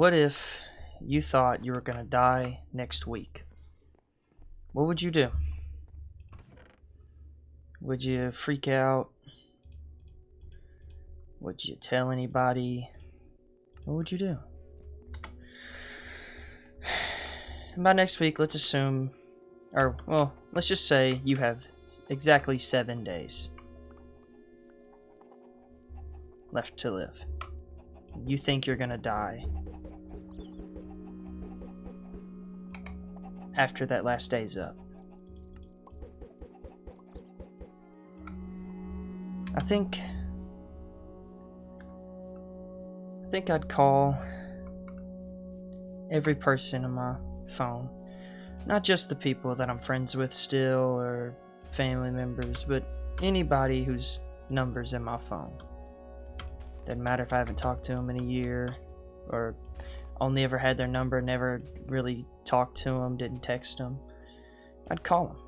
What if you thought you were going to die next week? What would you do? Would you freak out? Would you tell anybody? What would you do? And by next week, let's assume, let's just say you have exactly 7 days left to live. You think you're gonna die after that last day's up. I think I'd call every person on my phone. Not just the people that I'm friends with still or family members, but anybody whose number's in my phone. Doesn't matter if I haven't talked to them in a year or only ever had their number, never really talked to them, didn't text them. I'd call them.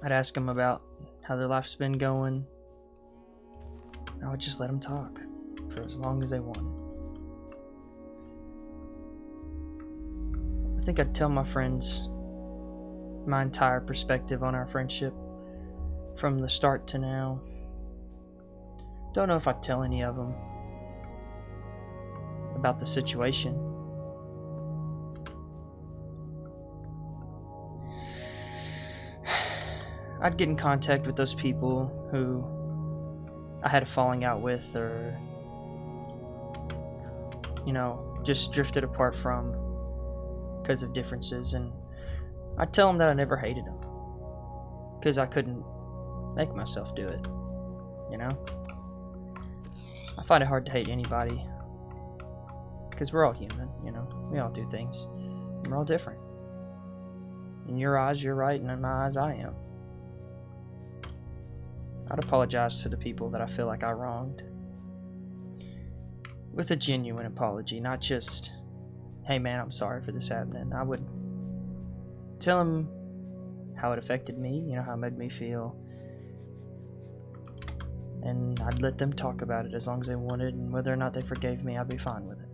I'd ask them about how their life's been going. I would just let them talk for as long as they wanted. I think I'd tell my friends my entire perspective on our friendship from the start to now. Don't know if I'd tell any of them about the situation. I'd get in contact with those people who I had a falling out with or, just drifted apart from because of differences, and I'd tell them that I never hated them because I couldn't make myself do it, I find it hard to hate anybody because we're all human, we all do things, and we're all different. In your eyes, you're right, and in my eyes, I am. I'd apologize to the people that I feel like I wronged with a genuine apology, not just, hey man, I'm sorry for this happening. I would tell them how it affected me, how it made me feel, and I'd let them talk about it as long as they wanted, and whether or not they forgave me, I'd be fine with it.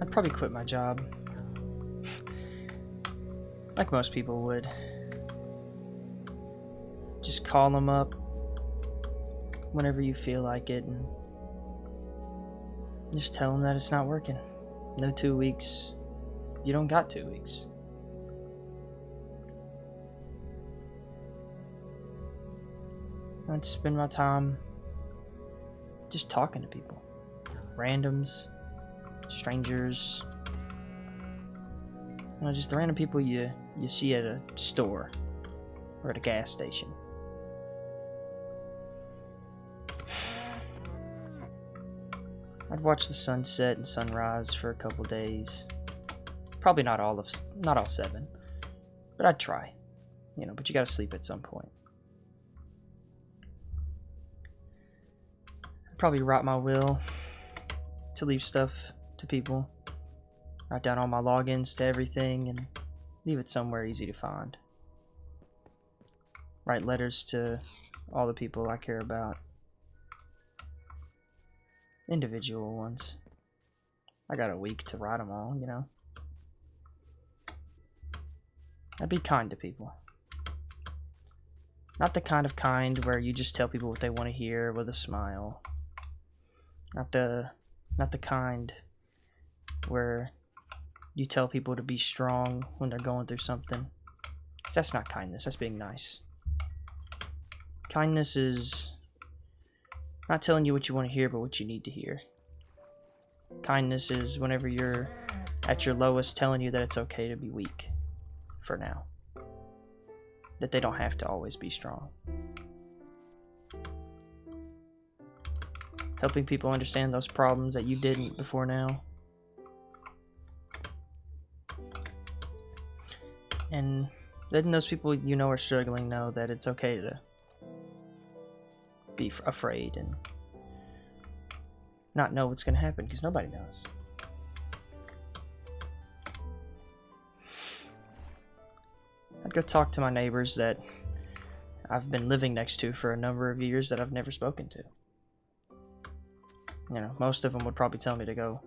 I'd probably quit my job, like most people would. Just call them up whenever you feel like it and just tell them that it's not working. No 2 weeks. You don't got 2 weeks. I'd spend my time just talking to people. Randoms, strangers, just the random people you see at a store or at a gas station. I'd watch the sunset and sunrise for a couple days. Probably not all 7, but I'd try. But you gotta sleep at some point. I'd probably write my will to leave stuff to people. Write down all my logins to everything and leave it somewhere easy to find. Write letters to all the people I care about. Individual ones. I got a week to write them all, I'd be kind to people. Not the kind where you just tell people what they want to hear with a smile. Not the kind where you tell people to be strong when they're going through something. 'Cause that's not kindness, that's being nice. Kindness is not telling you what you want to hear, but what you need to hear. Kindness is whenever you're at your lowest, telling you that it's okay to be weak for now. That they don't have to always be strong. Helping people understand those problems that you didn't before now. And letting those people are struggling know that it's okay to be afraid and not know what's going to happen, because nobody knows. I'd go talk to my neighbors that I've been living next to for a number of years that I've never spoken to. You know, most of them would probably tell me to go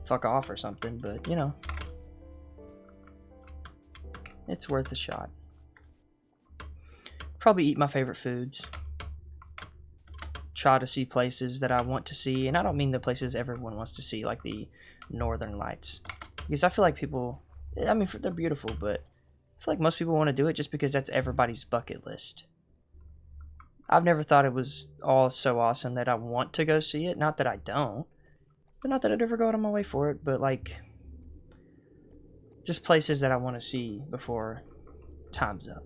fuck off or something, but you know, it's worth a shot. Probably eat my favorite foods. Try to see places that I want to see, and I don't mean the places everyone wants to see, like the Northern Lights, because I feel like people, I mean, they're beautiful, but I feel like most people want to do it just because that's everybody's bucket list. I've never thought it was all so awesome that I want to go see it. Not that I don't, but not that I'd ever go out of my way for it, but like just places that I want to see before time's up.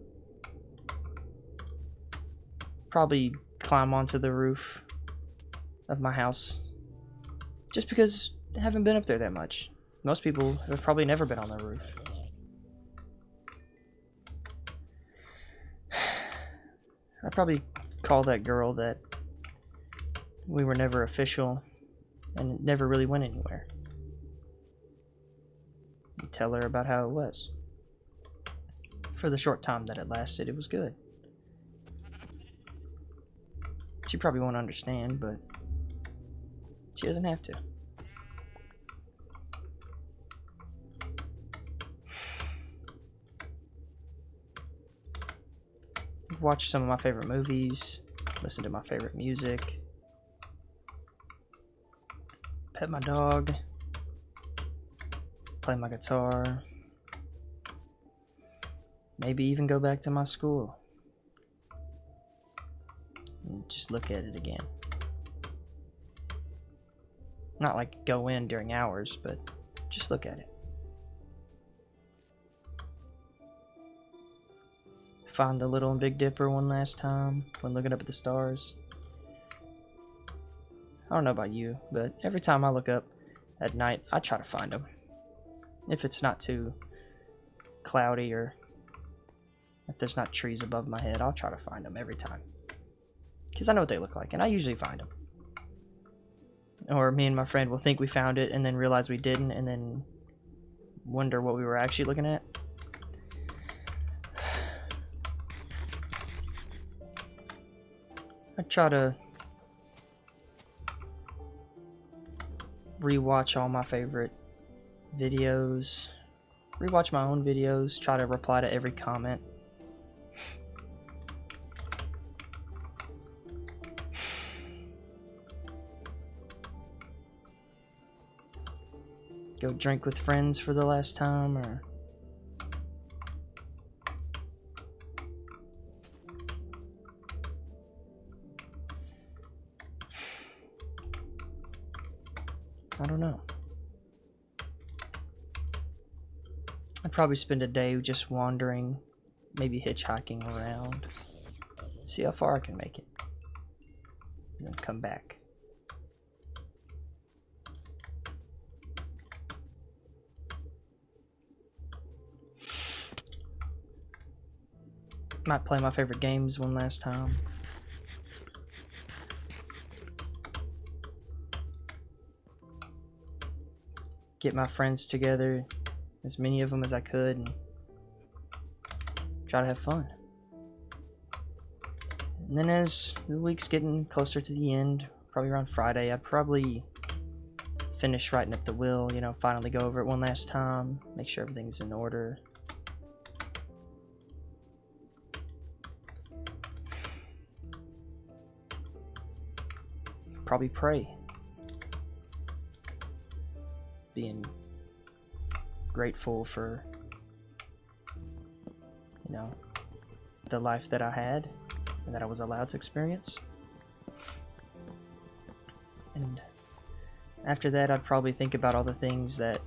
Probably climb onto the roof of my house just because I haven't been up there that much. Most people have probably never been on the roof. I'd probably call that girl that we were never official and it never really went anywhere. And tell her about how it was. For the short time that it lasted, it was good. She probably won't understand, but she doesn't have to. Watch some of my favorite movies, listen to my favorite music, pet my dog, play my guitar, maybe even go back to my school and just look at it again. Not like go in during hours, but just look at it. Find the Little and Big Dipper one last time when looking up at the stars. I don't know about you, but every time I look up at night, I try to find them. If it's not too cloudy or if there's not trees above my head, I'll try to find them every time. Because I know what they look like, and I usually find them. Or me and my friend will think we found it and then realize we didn't, and then wonder what we were actually looking at. I try to rewatch all my favorite videos, rewatch my own videos, try to reply to every comment. Go drink with friends for the last time, or I don't know. I'd probably spend a day just wandering, maybe hitchhiking around, see how far I can make it, and then come back. Might play my favorite games one last time. Get my friends together, as many of them as I could, and try to have fun. And then as the week's getting closer to the end, probably around Friday, I'd probably finish writing up the will, you know, finally go over it one last time, make sure everything's in order. Probably pray. Being grateful for, you know, the life that I had and that I was allowed to experience. And after that, I'd probably think about all the things that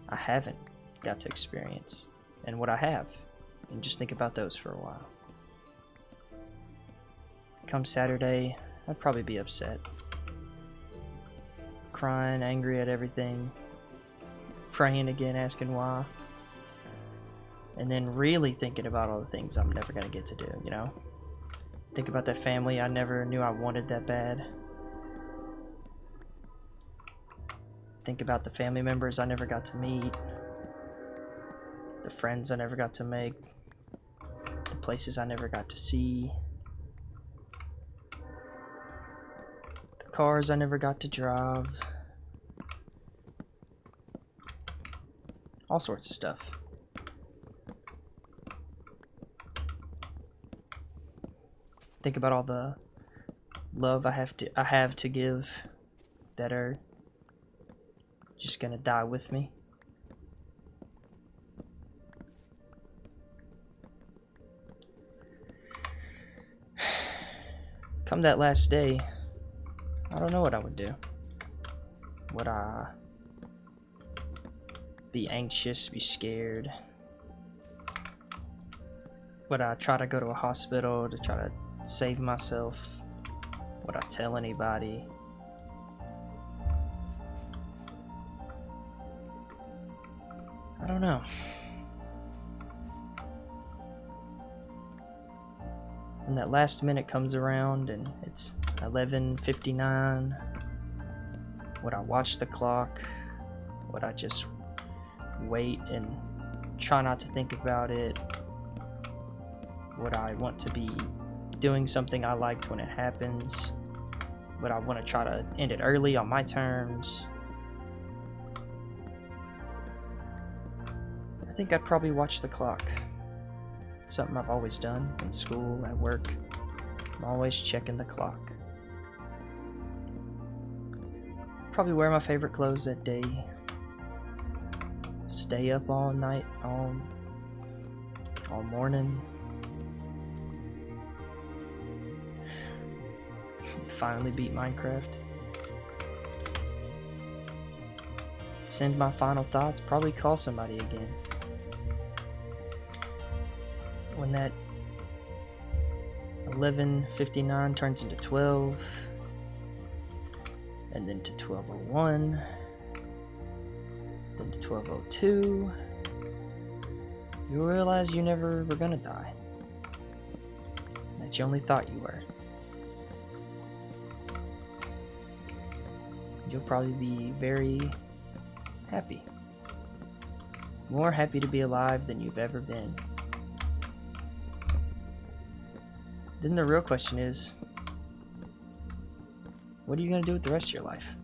I haven't got to experience and what I have, and just think about those for a while. Come Saturday, I'd probably be upset. Crying, angry at everything, praying again, asking why, and then really thinking about all the things I'm never gonna get to do, you know? Think about that family I never knew I wanted that bad. Think about the family members I never got to meet, the friends I never got to make, places I never got to see, the cars I never got to drive, all sorts of stuff. Think about all the love I have to give that are just gonna die with me. Come that last day, I don't know what I would do. Would I be anxious, be scared? Would I try to go to a hospital to try to save myself? Would I tell anybody? I don't know. When that last minute comes around and it's 11:59, would I watch the clock? Would I just wait and try not to think about it? Would I want to be doing something I liked when it happens? Would I want to try to end it early on my terms? I think I'd probably watch the clock. Something I've always done in school, at work. I'm always checking the clock. Probably wear my favorite clothes that day. Stay up all night, all morning. Finally beat Minecraft. Send my final thoughts, probably call somebody again. When that 11:59 turns into 12, and then to 12:01, then to 12:02, you realize you never were gonna die. That you only thought you were. You'll probably be very happy. More happy to be alive than you've ever been. Then the real question is, what are you going to do with the rest of your life?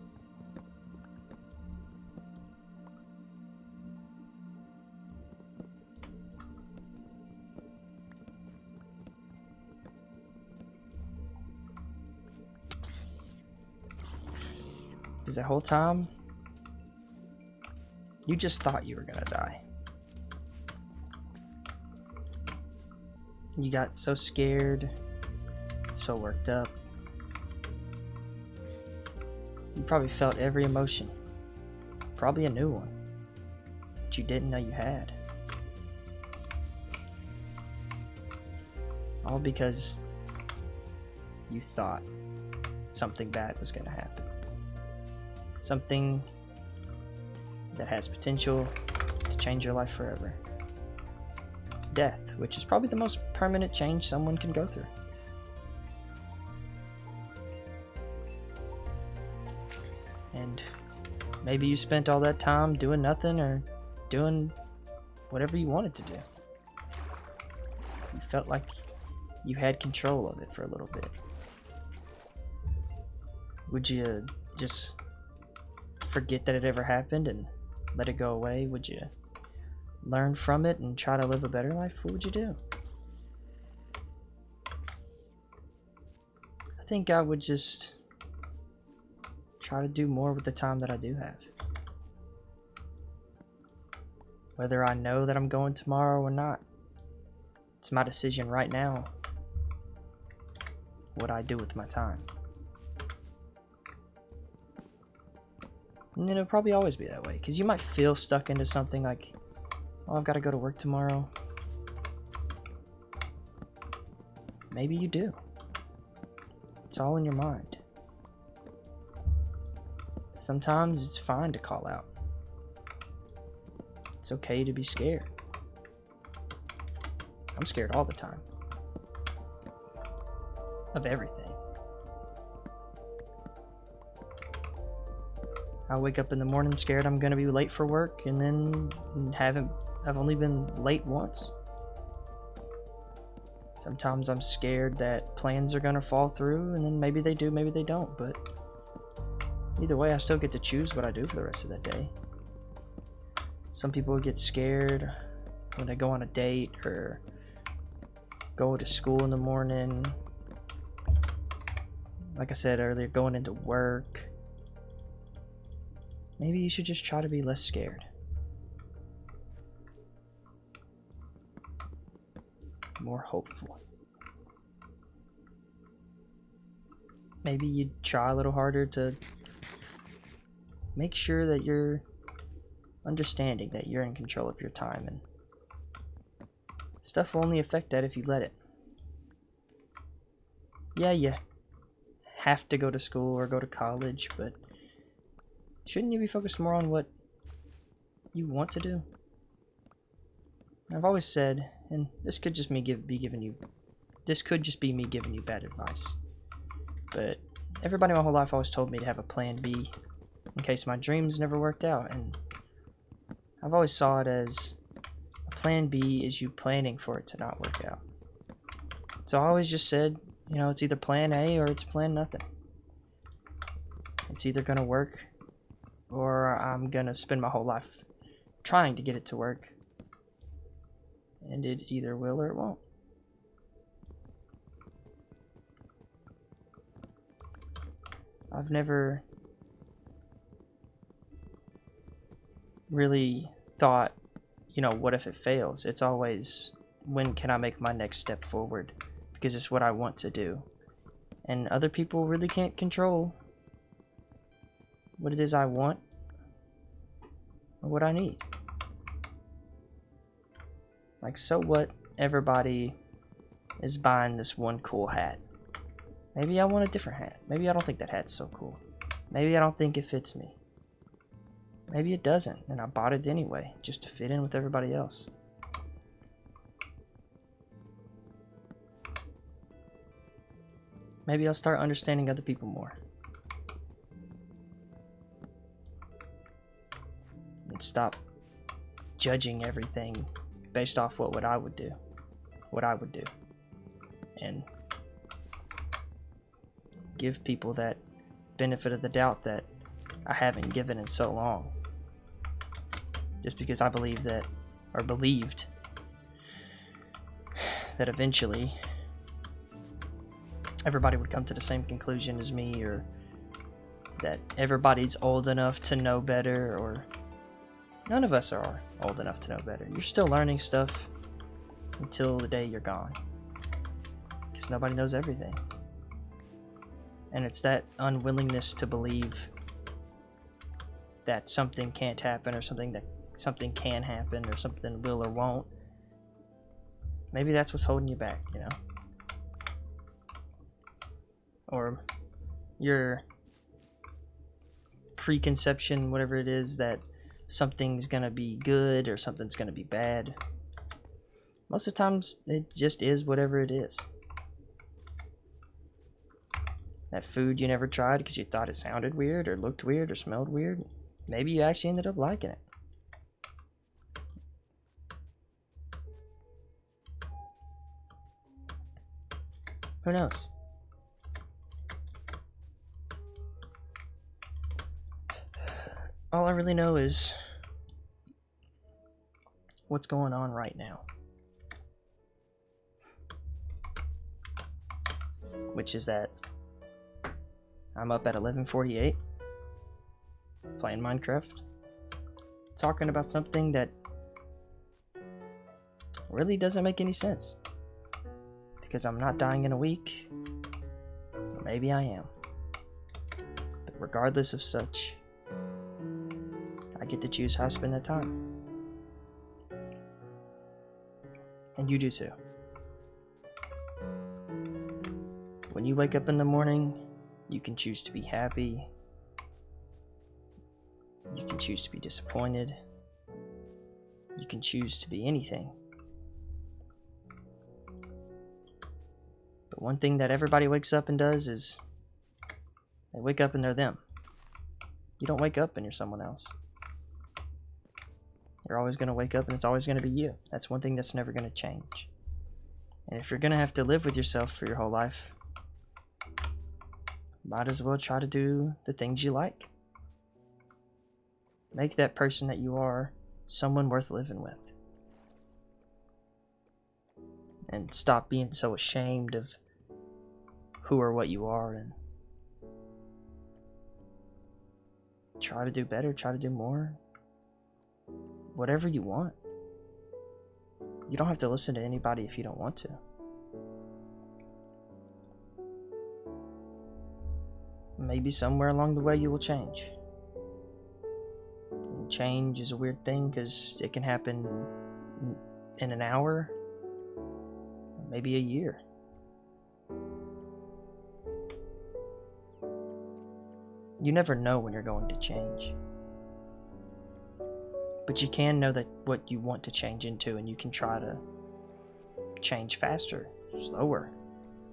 Because that whole time, you just thought you were going to die. You got so scared, so worked up. You probably felt every emotion, probably a new one, that you didn't know you had. All because you thought something bad was going to happen. Something that has potential to change your life forever. Death, which is probably the most permanent change someone can go through. And maybe you spent all that time doing nothing or doing whatever you wanted to do. You felt like you had control of it for a little bit. Would you just forget that it ever happened and let it go away? Would you learn from it and try to live a better life? What would you do? I think I would just try to do more with the time that I do have. Whether I know that I'm going tomorrow or not, it's my decision right now what I do with my time. And it'll probably always be that way, because you might feel stuck into something like, oh, I've got to go to work tomorrow. Maybe you do. It's all in your mind. Sometimes it's fine to call out. It's okay to be scared. I'm scared all the time. Of everything. I wake up in the morning scared I'm gonna be late for work, and then I've only been late once. Sometimes I'm scared that plans are gonna fall through, and then maybe they do, maybe they don't, but either way, I still get to choose what I do for the rest of the day. Some people get scared when they go on a date or go to school in the morning. Like I said earlier, going into work. Maybe you should just try to be less scared. More hopeful. Maybe you try a little harder to make sure that you're understanding that you're in control of your time, and stuff will only affect that if you let it. Yeah, you have to go to school or go to college, but shouldn't you be focused more on what you want to do? I've always said, and this could just be me giving you bad advice, but everybody my whole life always told me to have a plan B in case my dreams never worked out, and I've always saw it as a plan B is you planning for it to not work out. So I always just said, you know, it's either plan A or it's plan nothing. It's either gonna work or I'm gonna spend my whole life trying to get it to work, and it either will or it won't. I've never really thought, you know, what if it fails? It's always, when can I make my next step forward? Because it's what I want to do. And other people really can't control what it is I want or what I need. Like, so what? Everybody is buying this one cool hat. Maybe I want a different hat. Maybe I don't think that hat's so cool. Maybe I don't think it fits me. Maybe it doesn't, and I bought it anyway, just to fit in with everybody else. Maybe I'll start understanding other people more. And stop judging everything based off what I would do. And give people that benefit of the doubt that I haven't given in so long. Just because I believed that eventually everybody would come to the same conclusion as me, or that everybody's old enough to know better, or none of us are old enough to know better. You're still learning stuff until the day you're gone, because nobody knows everything. And it's that unwillingness to believe that something can't happen, or something can happen, or something will or won't. Maybe that's what's holding you back, you know? Or your preconception, whatever it is, that something's gonna be good or something's gonna be bad. Most of the times, it just is whatever it is. That food you never tried because you thought it sounded weird or looked weird or smelled weird, maybe you actually ended up liking it. Who knows? All I really know is what's going on right now. Which is that I'm up at 11:48 playing Minecraft, talking about something that really doesn't make any sense. Because I'm not dying in a week. Maybe I am. But regardless of such, I get to choose how I spend that time. And you do too. When you wake up in the morning, you can choose to be happy. You can choose to be disappointed. You can choose to be anything. But one thing that everybody wakes up and does is they wake up and they're them. You don't wake up and you're someone else. You're always going to wake up and it's always going to be you. That's one thing that's never going to change. And if you're gonna have to live with yourself for your whole life, might as well try to do the things you like. Make that person that you are someone worth living with. And stop being so ashamed of who or what you are, and try to do better, try to do more. Whatever you want. You don't have to listen to anybody if you don't want to. Maybe somewhere along the way you will change. And change is a weird thing because it can happen in an hour, maybe a year. You never know when you're going to change. But you can know that what you want to change into, and you can try to change faster, slower.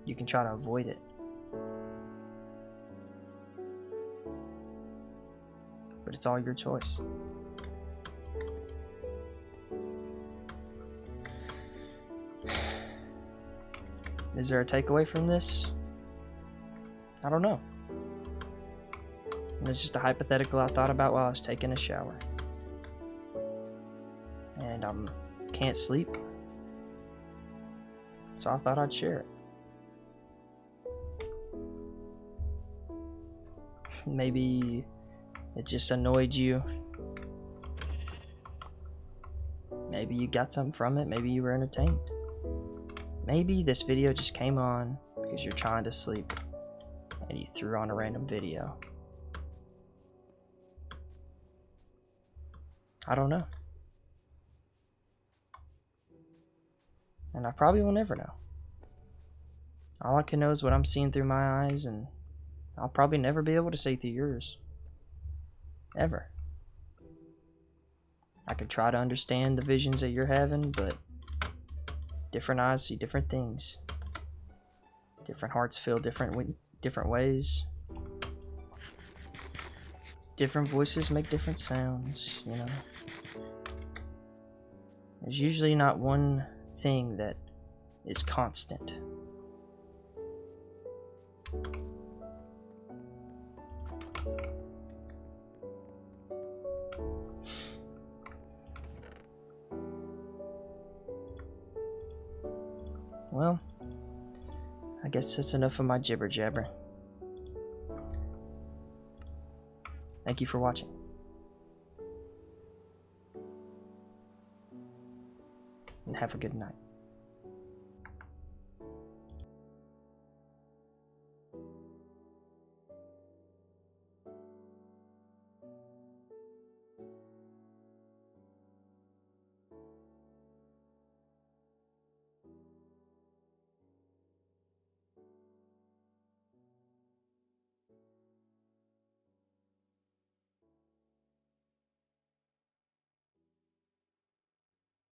You can try to avoid it. But it's all your choice. Is there a takeaway from this? I don't know. It's just a hypothetical I thought about while I was taking a shower. And I can't sleep. So I thought I'd share it. Maybe it just annoyed you. Maybe you got something from it. Maybe you were entertained. Maybe this video just came on because you're trying to sleep and you threw on a random video. I don't know. And I probably will never know. All I can know is what I'm seeing through my eyes, and I'll probably never be able to see through yours. Ever. I could try to understand the visions that you're having, but different eyes see different things. Different hearts feel different ways. Different voices make different sounds, you know. There's usually not one thing that is constant. Well, I guess that's enough of my jibber jabber. Thank you for watching. And have a good night.